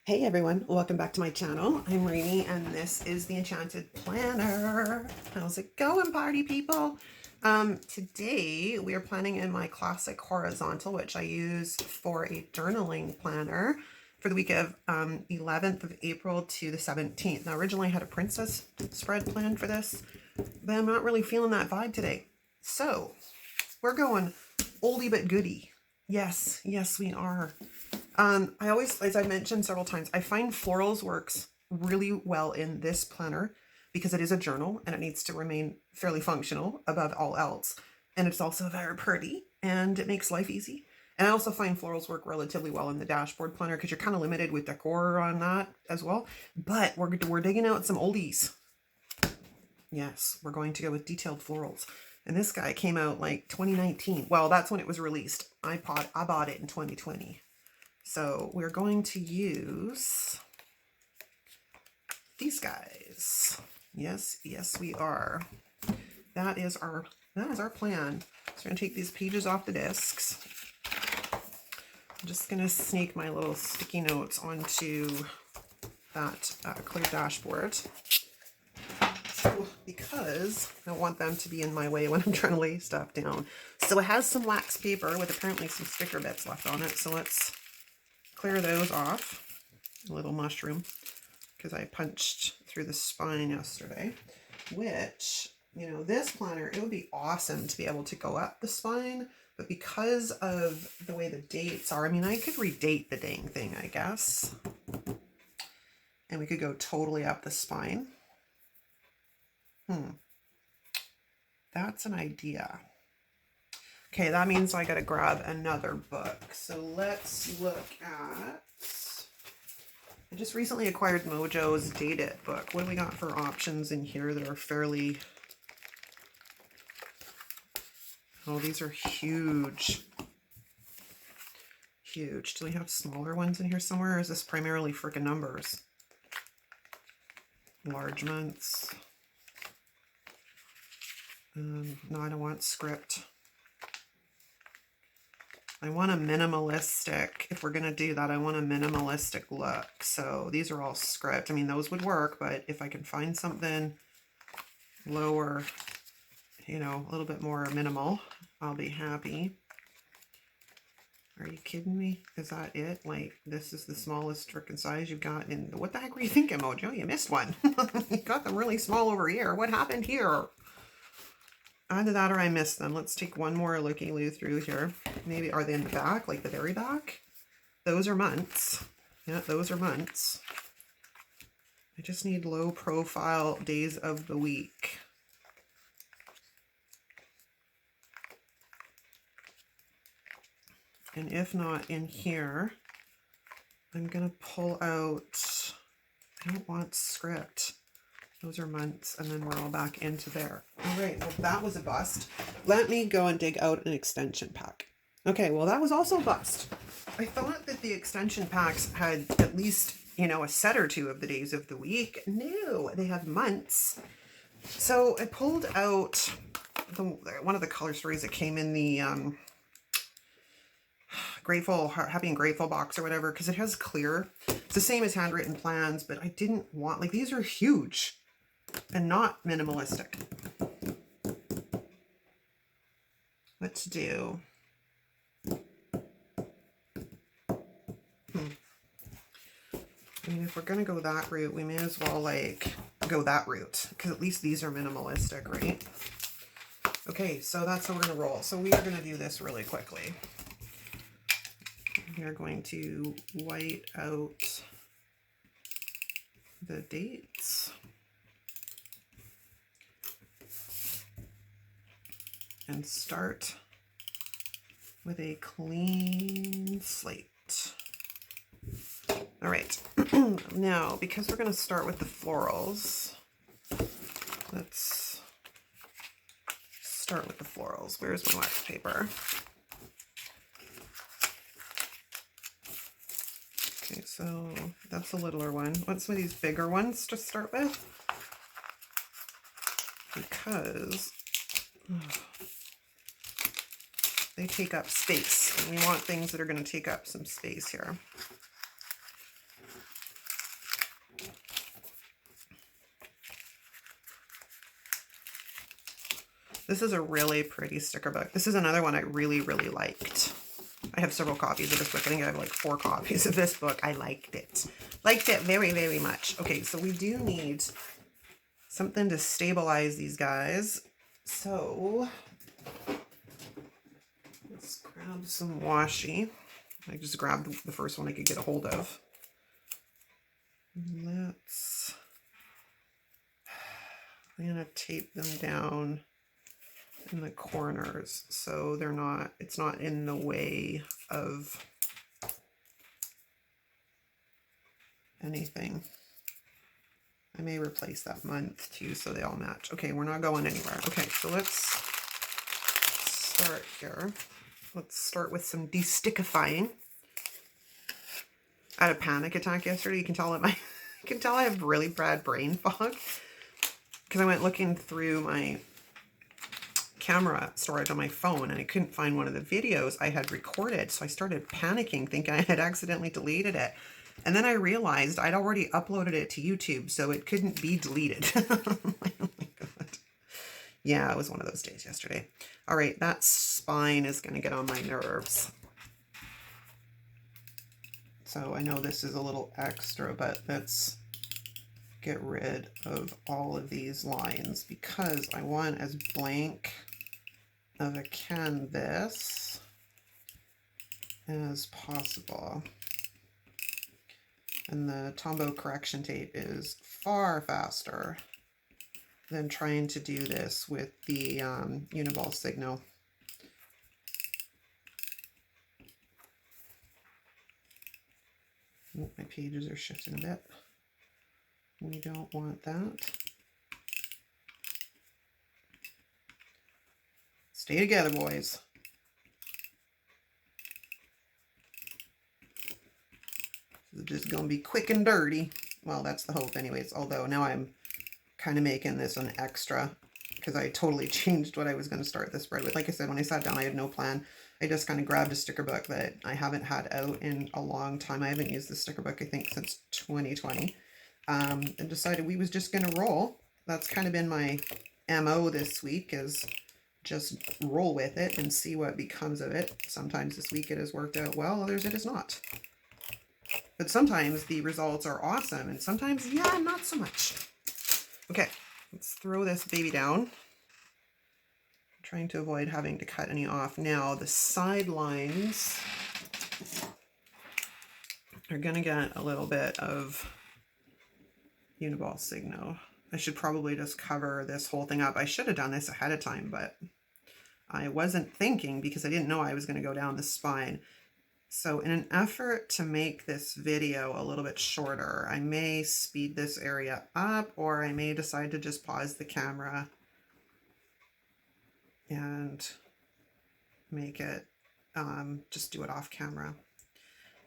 Hey everyone, welcome back to my channel. I'm Reenie and this is the Enchanted Planner. How's it going, party people? Today we are planning in my classic horizontal, which I use for a journaling planner for the week of 11th of April to the 17th. Now originally I had a princess spread planned for this, but I'm not really feeling that vibe today. So we're going oldie but goodie. Yes, we are. I always, as I mentioned several times, I find florals works really well in this planner because it is a journal and it needs to remain fairly functional above all else. And it's also very pretty and it makes life easy. And I also find florals work relatively well in the dashboard planner because you're kind of limited with decor on that as well. But we're digging out some oldies. Yes, we're going to go with Detailed Florals. And this guy came out like 2019. Well, that's when it was released. I bought it in 2020. So we're going to use these guys. Yes, we are. That is our plan. So we're gonna take these pages off the discs. I'm just gonna sneak my little sticky notes onto that clear dashboard. So, because I don't want them to be in my way when I'm trying to lay stuff down. So it has some wax paper with apparently some sticker bits left on it. So let's clear those off. A little mushroom, because I punched through the spine yesterday, which, you know, this planner, it would be awesome to be able to go up the spine, but because of the way the dates are, I mean, I could redate the dang thing, I guess, and we could go totally up the spine. That's an idea. Okay, that means I gotta grab another book. So let's look at, I just recently acquired Mojo's Date It book. What do we got for options in here that are fairly, oh, these are huge. Huge. Do we have smaller ones in here somewhere, or is this primarily frickin' numbers? Large months. No, I don't want script. I want a minimalistic, if we're going to do that, I want a minimalistic look. So these are all script. I mean, those would work, but if I can find something lower, you know, a little bit more minimal, I'll be happy. Are you kidding me? Is that it? Like, this is the smallest frickin' size you've got in, what the heck were you thinking, Mojo? You missed one. You got them really small over here. What happened here? Either that or I missed them. Let's take one more looky-loo through here. Maybe, are they in the back, like the very back? Those are months. Yeah, those are months. I just need low profile days of the week. And if not in here, I'm gonna pull out, I don't want script. Those are months, and then we're all back into there. All right, well, that was a bust. Let me go and dig out an extension pack. Okay, well, that was also a bust. I thought that the extension packs had at least, you know, a set or two of the days of the week. No, they have months. So I pulled out one of the color stories that came in the Happy and Grateful box or whatever, because it has clear. It's the same as handwritten plans, but I didn't want, like, these are huge and not minimalistic. What to do? I mean, if we're gonna go that route, we may as well like go that route, because at least these are minimalistic, right? Okay, so that's how we're gonna roll. So we are gonna do this really quickly. We are going to white out the dates. And start with a clean slate. All right, now because we're going to start with the florals, let's start with the florals. Where's my wax paper? Okay, so that's a littler one. What's some of these bigger ones to start with? Because they take up space, and we want things that are going to take up some space here. This is a really pretty sticker book. This is another one I really, really liked. I have several copies of this book. I think I have like 4 copies of this book. I liked it. Liked it very, very much. Okay, so we do need something to stabilize these guys. So let's grab some washi. I just grabbed the first one I could get a hold of. I'm gonna tape them down in the corners so it's not in the way of anything. I may replace that month too so they all match. Okay, we're not going anywhere. Okay, so let's start here. Let's start with some destickifying. I had a panic attack yesterday. You can tell that you can tell I have really bad brain fog because I went looking through my camera storage on my phone and I couldn't find one of the videos I had recorded. So I started panicking, thinking I had accidentally deleted it. And then I realized I'd already uploaded it to YouTube, so it couldn't be deleted. Oh my God. Yeah, it was one of those days yesterday. All right, that spine is going to get on my nerves. So I know this is a little extra, but let's get rid of all of these lines because I want as blank of a canvas as possible. And the Tombow correction tape is far faster than trying to do this with the Uniball Signal. Oh, my pages are shifting a bit. We don't want that. Stay together, boys. This is just going to be quick and dirty. Well, that's the hope anyways, although now I'm kind of making this an extra because I totally changed what I was going to start this spread with. Like I said, when I sat down, I had no plan. I just kind of grabbed a sticker book that I haven't had out in a long time. I haven't used the sticker book, I think, since 2020. And decided we was just going to roll. That's kind of been my MO this week, is just roll with it and see what becomes of it. Sometimes this week it has worked out well, others it has not. But sometimes the results are awesome, and sometimes, yeah, not so much. Okay, let's throw this baby down. Trying to avoid having to cut any off. Now the sidelines are gonna get a little bit of Uniball Signal. I should probably just cover this whole thing up. I should have done this ahead of time, but I wasn't thinking because I didn't know I was going to go down the spine. So in an effort to make this video a little bit shorter, I may speed this area up, or I may decide to just pause the camera and make it, just do it off camera.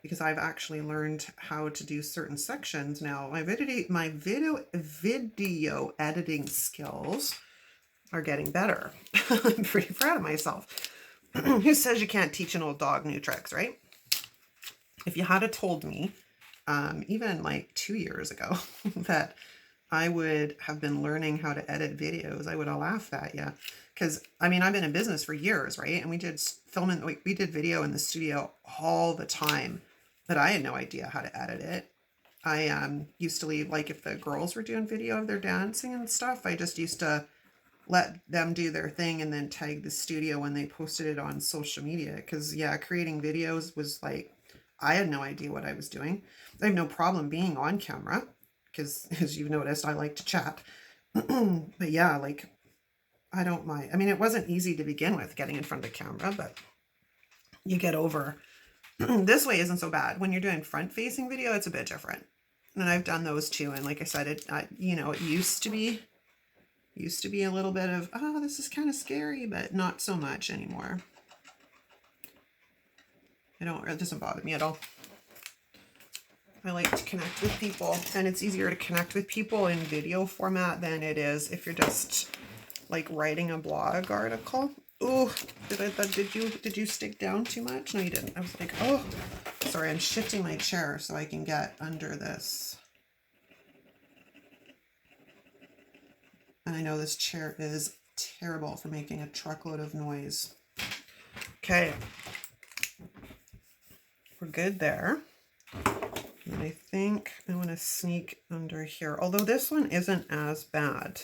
Because I've actually learned how to do certain sections now. My video editing skills are getting better. I'm pretty proud of myself. Who says you can't teach an old dog new tricks, right? If you had told me, even like 2 years ago, that I would have been learning how to edit videos, I would have laughed at you. Because, I mean, I've been in business for years, right? And we did we did video in the studio all the time, but I had no idea how to edit it. I used to leave, like if the girls were doing video of their dancing and stuff, I just used to let them do their thing and then tag the studio when they posted it on social media. Because, yeah, creating videos was like, I had no idea what I was doing. I have no problem being on camera because, as you've noticed, I like to chat. But yeah, like, I don't mind. I mean, it wasn't easy to begin with getting in front of the camera, but you get over. This way isn't so bad. When you're doing front-facing video, it's a bit different. And I've done those too. And like I said, it used to be a little bit of, oh, this is kind of scary, but not so much anymore. It doesn't bother me at all. I like to connect with people, and it's easier to connect with people in video format than it is if you're just like writing a blog article. Oh, did you stick down too much? No, you didn't. I was like, oh, sorry, I'm shifting my chair so I can get under this. And I know this chair is terrible for making a truckload of noise. Okay. We're good there. And I think I want to sneak under here. Although this one isn't as bad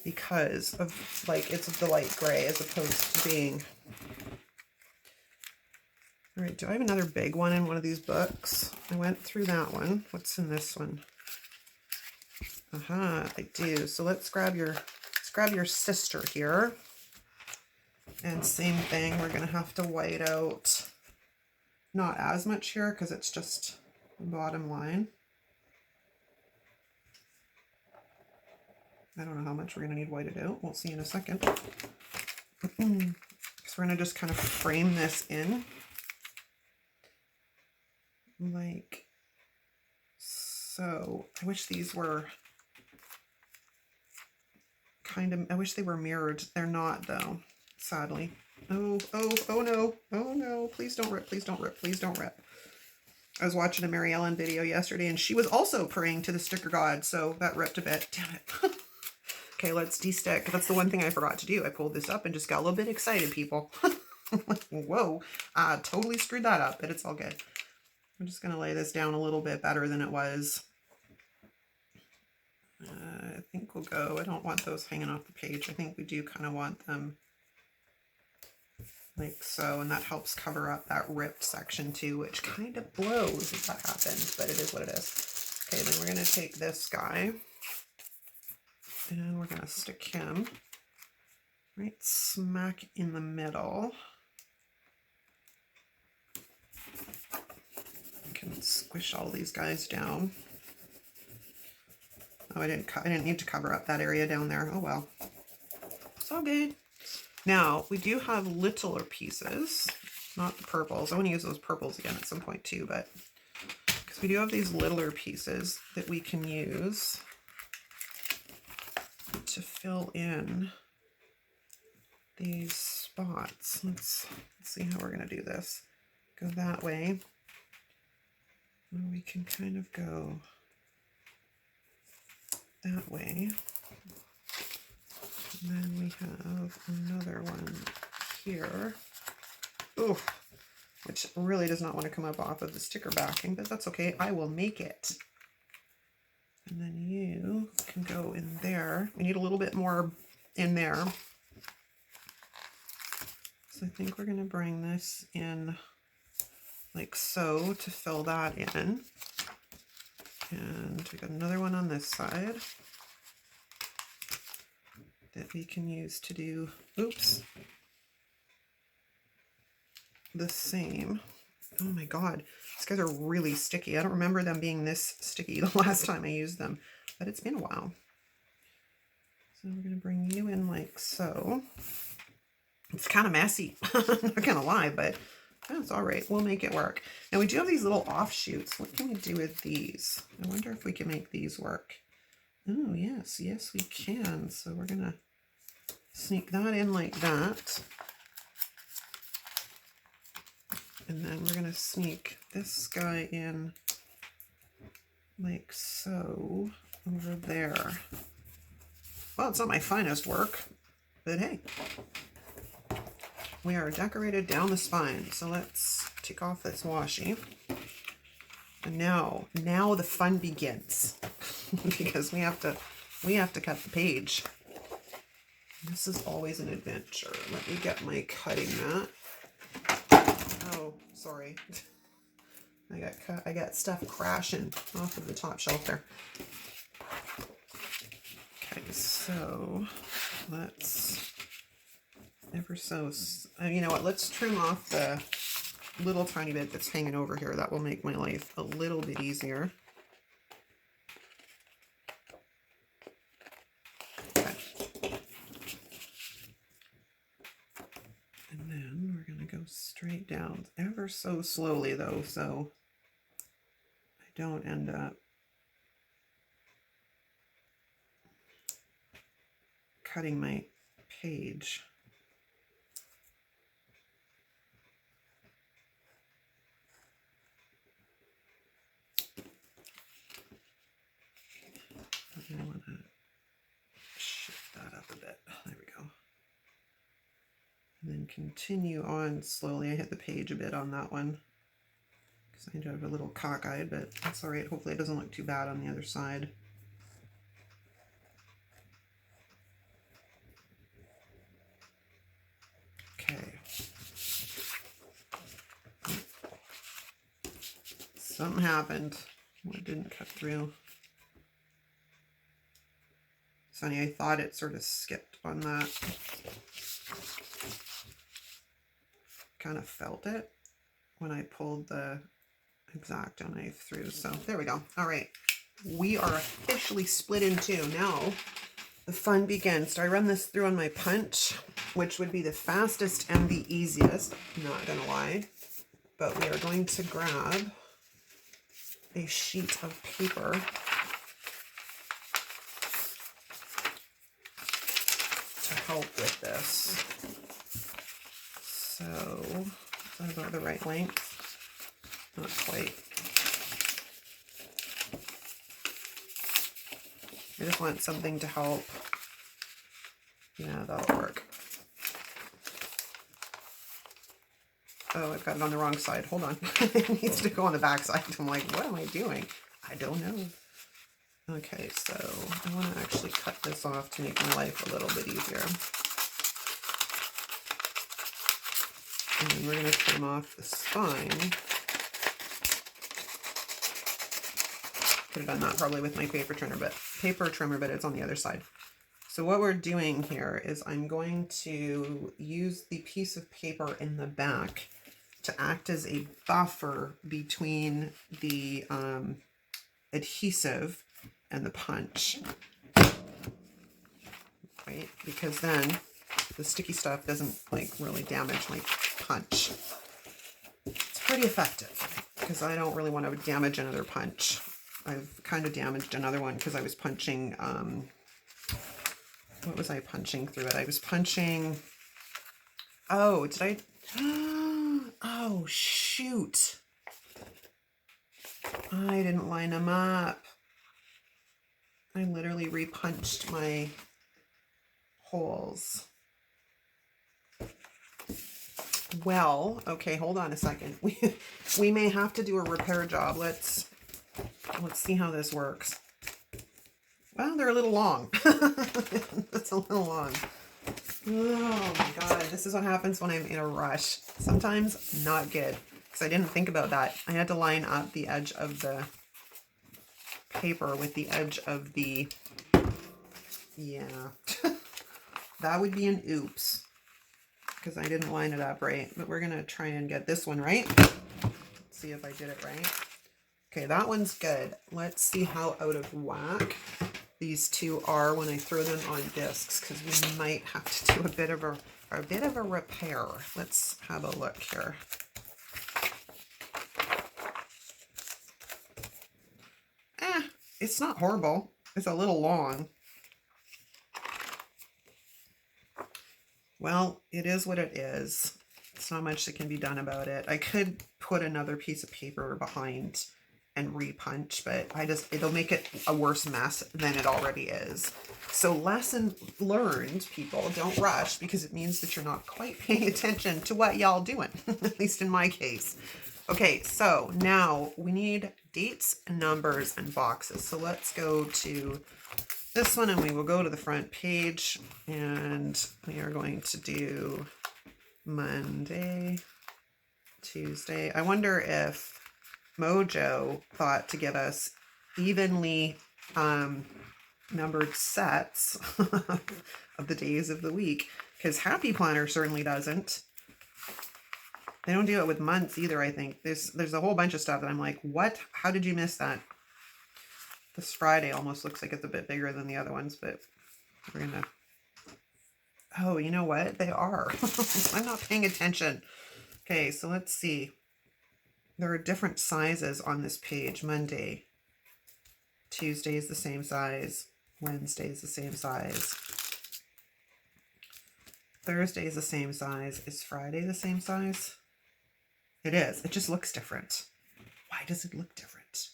because of, like, it's the light gray as opposed to being... All right, do I have another big one in one of these books? I went through that one. What's in this one? Aha, I do. So let's grab your sister here. And same thing, we're gonna have to white out not as much here because it's just the bottom line. I don't know how much we're gonna need whited out. We'll see in a second. So we're gonna just kind of frame this in like so. I wish these were kind of, I wish they were mirrored. They're not though, sadly. Oh no, oh no, please don't rip, please don't rip, please don't rip. I was watching a Mary Ellen video yesterday and she was also praying to the sticker god, so that ripped a bit. Damn it. Okay, let's de-stick. That's the one thing I forgot to do. I pulled this up and just got a little bit excited, people. Whoa, totally screwed that up, but it's all good. I'm just gonna lay this down a little bit better than it was. I think we'll go, I don't want those hanging off the page. I think we do kind of want them like so, and that helps cover up that ripped section too, which kind of blows if that happens, but it is what it is. Okay, then we're going to take this guy and we're going to stick him right smack in the middle. I can squish all these guys down. Oh, I didn't need to cover up that area down there. Oh well, it's all good. Now we do have littler pieces, not the purples. I want to use those purples again at some point too, but because we do have these littler pieces that we can use to fill in these spots. Let's see how we're going to do this. Go that way. And we can kind of go that way. And then we have another one here. Ooh, which really does not want to come up off of the sticker backing, but that's okay. I will make it. And then you can go in there. We need a little bit more in there. So I think we're going to bring this in like so to fill that in. And we got another one on this side that we can use to do, oops, the same. Oh my God, these guys are really sticky. I don't remember them being this sticky the last time I used them, but it's been a while. So we're gonna bring you in like so. It's kind of messy, I'm not gonna lie, but that's all right. We'll make it work. And we do have these little offshoots. What can we do with these? I wonder if we can make these work. Oh yes, yes we can. So we're gonna sneak that in like that. And then we're gonna sneak this guy in like so over there. Well, it's not my finest work, but hey. We are decorated down the spine. So let's take off this washi. And now the fun begins because we have to cut the page. This is always an adventure. Let me get my cutting mat. Oh, sorry. I got stuff crashing off of the top shelf there. Okay, so let's you know what, let's trim off the little tiny bit that's hanging over here. That will make my life a little bit easier. Okay. And then we're going to go straight down ever so slowly though, so I don't end up cutting my page. I want to shift that up a bit. There we and continue on slowly. I hit the page a bit on that one because I ended up a little cockeyed, but that's all right. Hopefully it doesn't look too bad on the other side. Okay. Something happened. It didn't cut through. Sunny, I thought it sort of skipped on that. Kind of felt it when I pulled the X-Acto knife through. So there we go. All right. We are officially split in two. Now the fun begins. So I run this through on my punch, which would be the fastest and the easiest. Not gonna lie. But we are going to grab a sheet of paper to help with this. So, is that about the right length? Not quite. I just want something to help. Yeah, that'll work. Oh, I've got it on the wrong side. Hold on. It needs to go on the back side. I'm like, what am I doing? I don't know. Okay, so I want to actually cut this off to make my life a little bit easier. And then we're going to trim off the spine. Could have done that probably with my paper trimmer, but it's on the other side. So what we're doing here is I'm going to use the piece of paper in the back to act as a buffer between the adhesive and the punch, right? Because then the sticky stuff doesn't like really damage my punch. It's pretty effective because I don't really want to damage another punch. I've kind of damaged another one because I was punching, what was I punching through it? I was punching, oh, did I, oh, shoot. I didn't line them up. I literally repunched my holes. Well, okay, hold on a second. We may have to do a repair job. Let's see how this works. Well, they're a little long. That's a little long. Oh my God, this is what happens when I'm in a rush. Sometimes not good, because I didn't think about that. I had to line up the edge of the paper with the edge of the, yeah. That would be an oops, because I didn't line it up right. But we're gonna try and get this one right. Let's see if I did it right. Okay, that one's good. Let's see how out of whack these two are when I throw them on discs, because we might have to do a bit of a repair. Let's have a look here. It's not horrible. It's a little long. Well, it is what it is. It's not much that can be done about it. I could put another piece of paper behind and repunch, but it'll make it a worse mess than it already is. So lesson learned, people, don't rush, because it means that you're not quite paying attention to what y'all doing, at least in my case. Okay, so now we need dates, numbers, and boxes. So let's go to this one and we will go to the front page, and we are going to do Monday, Tuesday. I wonder if Mojo thought to give us evenly numbered sets of the days of the week, because Happy Planner certainly doesn't. They don't do it with months either, I think. There's a whole bunch of stuff that I'm like, what? How did you miss that? This Friday almost looks like it's a bit bigger than the other ones, but we're gonna, oh, you know what? They are. I'm not paying attention. Okay, so let's see. There are different sizes on this page. Monday, Tuesday is the same size. Wednesday is the same size. Thursday is the same size. Is Friday the same size? It is. It just looks different. Why does it look different?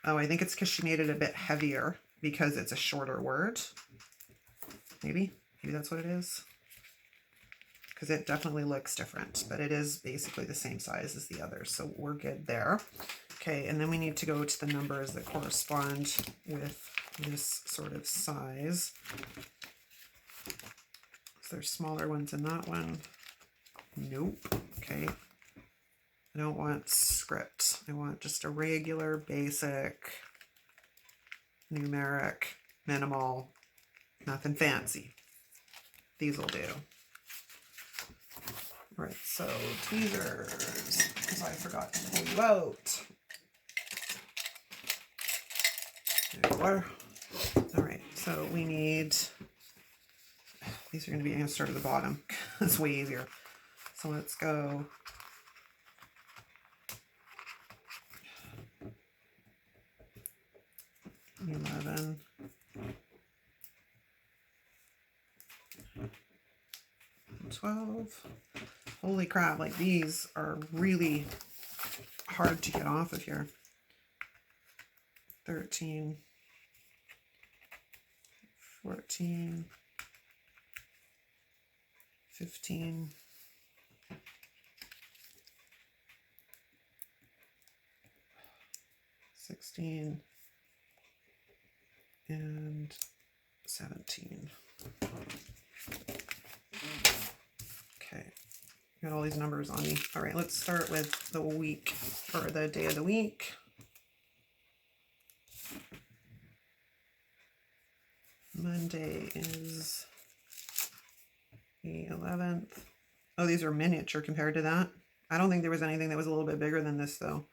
Oh, I think it's because she made it a bit heavier because it's a shorter word. Maybe that's what it is. because it definitely looks different, but it is basically the same size as the others, so we're good there. Okay, and then we need to go to the numbers that correspond with this sort of size. So there's smaller ones in that one. Nope. Okay. I don't want script. I want just a regular, basic, numeric, minimal, nothing fancy. These will do. All right, so tweezers, because I forgot to pull you out. There you are. All right, so we need, these are going to be, I'm going to start at the bottom. It's way easier. So let's go. $11. $12. Holy crap, like these are really hard to get off of here. $13. $14. $15. $16. And $17. Okay, got all these numbers on me. All right, let's start with the week, or the day of the week. Monday is the 11th. Oh, these are miniature compared to that. I don't think there was anything that was a little bit bigger than this though.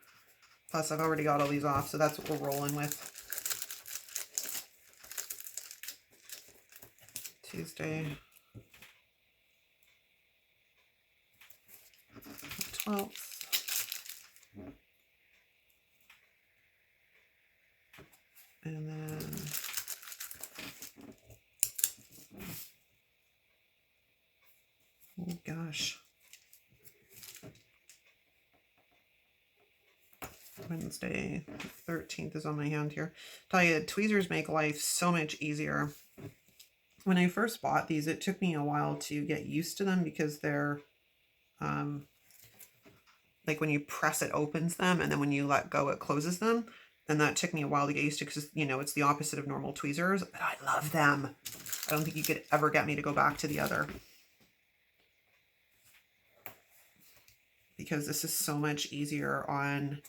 Plus I've already got all these off, so that's what we're rolling with. Tuesday, 12th. And then oh gosh, Wednesday, 13th is on my hand here. Tell you, tweezers make life so much easier. When I first bought these, it took me a while to get used to them because they're, like when you press it opens them, and then when you let go it closes them. And that took me a while to get used to because, you know, it's the opposite of normal tweezers, but I love them. I don't think you could ever get me to go back to the other. Because this is so much easier on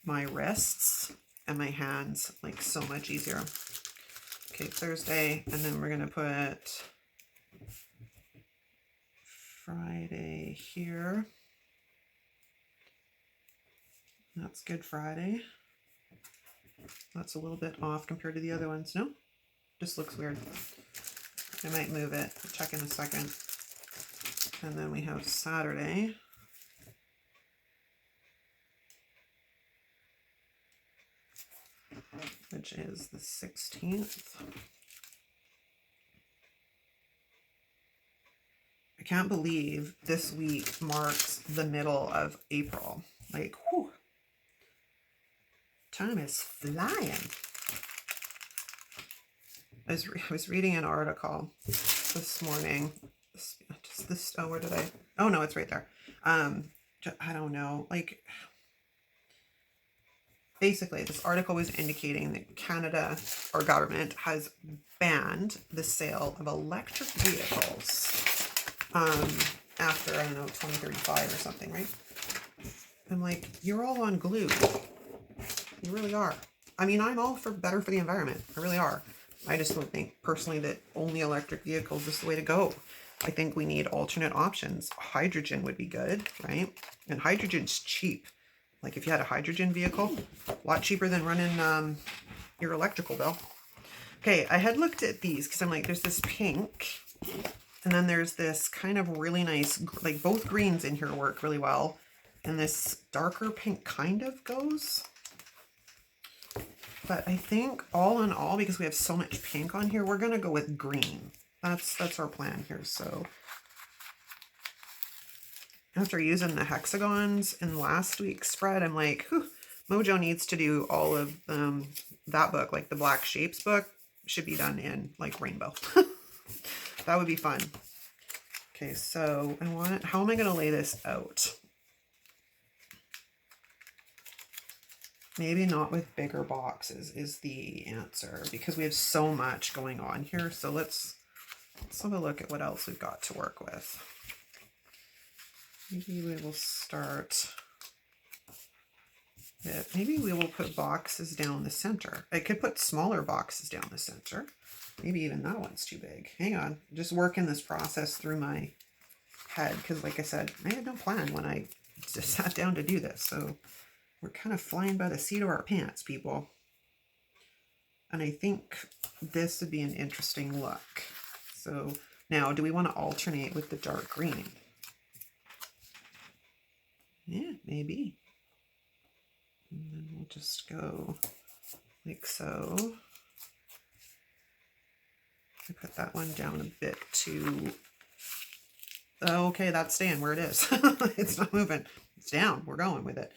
my wrists and my hands, like so much easier. Okay, Thursday, and then we're gonna put Friday here. That's Good Friday. That's a little bit off compared to the other ones. No, just looks weird. I might move it. I'll check in a second. And then we have Saturday. Which is the 16th. I can't believe this week marks the middle of April. Like, whew. Time is flying. I was reading an article this morning. Oh, where did I? Oh, no, it's right there. I don't know. Like, basically, this article was indicating that Canada, our government, has banned the sale of electric vehicles after, I don't know, 2035 or something, right? I'm like, you're all on glue. You really are. I mean, I'm all for better for the environment. I really are. I just don't think personally that only electric vehicles is the way to go. I think we need alternate options. Hydrogen would be good, right? And hydrogen's cheap. Like if you had a hydrogen vehicle, a lot cheaper than running your electrical bill. Okay, I had looked at these because I'm like, there's this pink, and then there's this kind of really nice, like both greens in here work really well. And this darker pink kind of goes. But I think all in all, because we have so much pink on here, we're going to go with green. That's our plan here. So after using the hexagons in last week's spread, I'm like, whew, Mojo needs to do all of that book, like the Black Shapes book should be done in like rainbow. That would be fun. Okay, so how am I going to lay this out? Maybe not with bigger boxes is the answer, because we have so much going on here. So let's have a look at what else we've got to work with. Maybe we will start it. Maybe we will put boxes down the center. I could put smaller boxes down the center. Maybe even that one's too big. Hang on, just working this process through my head, because like I said, I had no plan when I just sat down to do this. So we're kind of flying by the seat of our pants, people. And I think this would be an interesting look. So now, do we want to alternate with the dark green? Yeah, maybe. And then we'll just go like so. I put that one down a bit too. Oh, okay, that's staying where it is. It's not moving. It's down. We're going with it.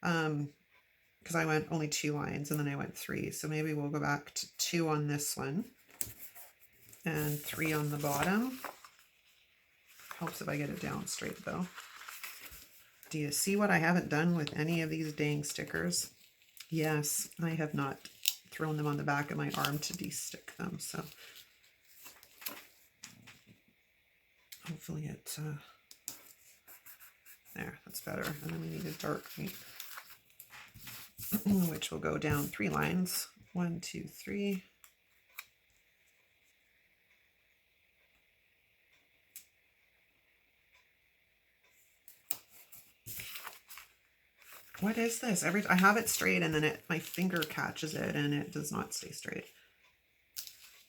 Because I went only 2 lines and then I went 3. So maybe we'll go back to 2 on this one and 3 on the bottom. Helps if I get it down straight though. Do you see what I haven't done with any of these dang stickers? Yes, I have not thrown them on the back of my arm to de-stick them. So hopefully it, there, that's better. And then we need a dark green, which will go down 3 lines. 1, 2, 3. What is this? I have it straight and then my finger catches it and it does not stay straight.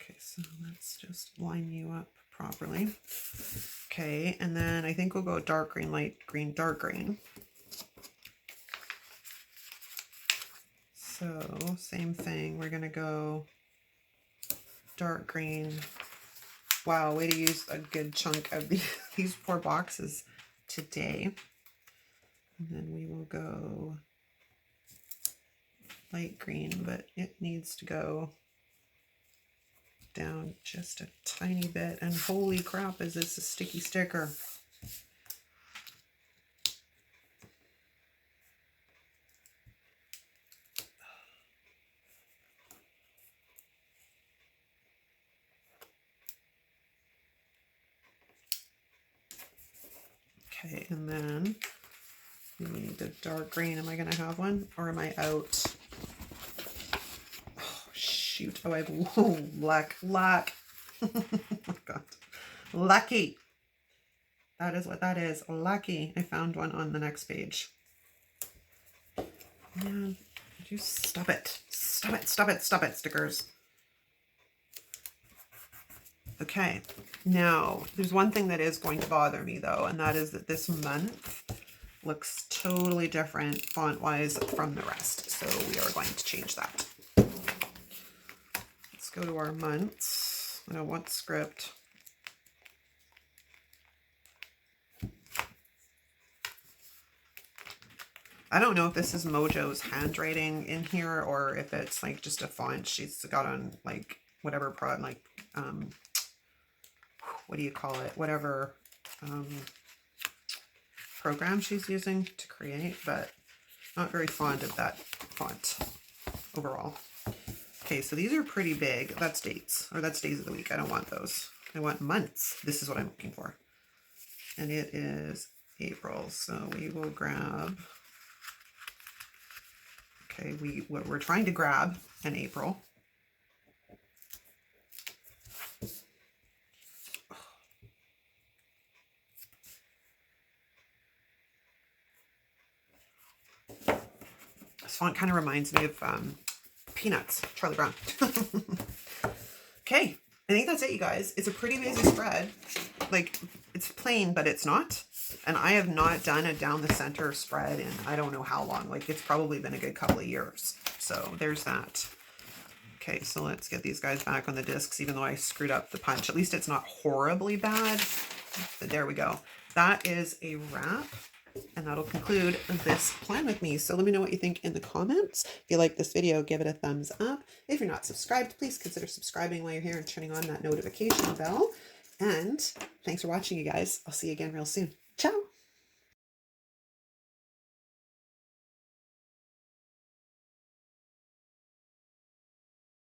Okay, so let's just line you up properly. Okay, and then I think we'll go dark green, light green, dark green. So same thing, we're gonna go dark green. Wow, way to use a good chunk of these 4 boxes today. And then we will go light green, but it needs to go down just a tiny bit. And holy crap, is this a sticky sticker? Okay, and then we need the dark green. Am I going to have one or am I out? Oh, shoot. Oh, I have luck. Oh, God. Lucky. That is what that is. Lucky. I found one on the next page. Man, would you stop it? Stop it, stop it, stop it, stickers. Okay, now there's one thing that is going to bother me though, and that is that this month looks totally different font-wise from the rest. So we are going to change that. Let's go to our months. I don't want script. I don't know if this is Mojo's handwriting in here or if it's like just a font she's got on like whatever product, like what do you call it? Whatever program she's using to create, but not very fond of that font overall. Okay, so these are pretty big. That's dates, or that's days of the week. I don't want those. I want months. This is what I'm looking for. And it is April. So we will grab, okay, we're trying to grab an April. This font kind of reminds me of Peanuts, Charlie Brown. Okay, I think that's it, you guys. It's a pretty busy spread. Like, it's plain, but it's not. And I have not done a down the center spread in I don't know how long. Like, it's probably been a good couple of years. So there's that. Okay, so let's get these guys back on the discs, even though I screwed up the punch. At least it's not horribly bad. But there we go. That is a wrap. And that'll conclude this plan with me. So let me know what you think in the comments. If you like this video, give it a thumbs up. If you're not subscribed, please consider subscribing while you're here and turning on that notification bell. And Thanks for watching, you guys. I'll see you again real soon.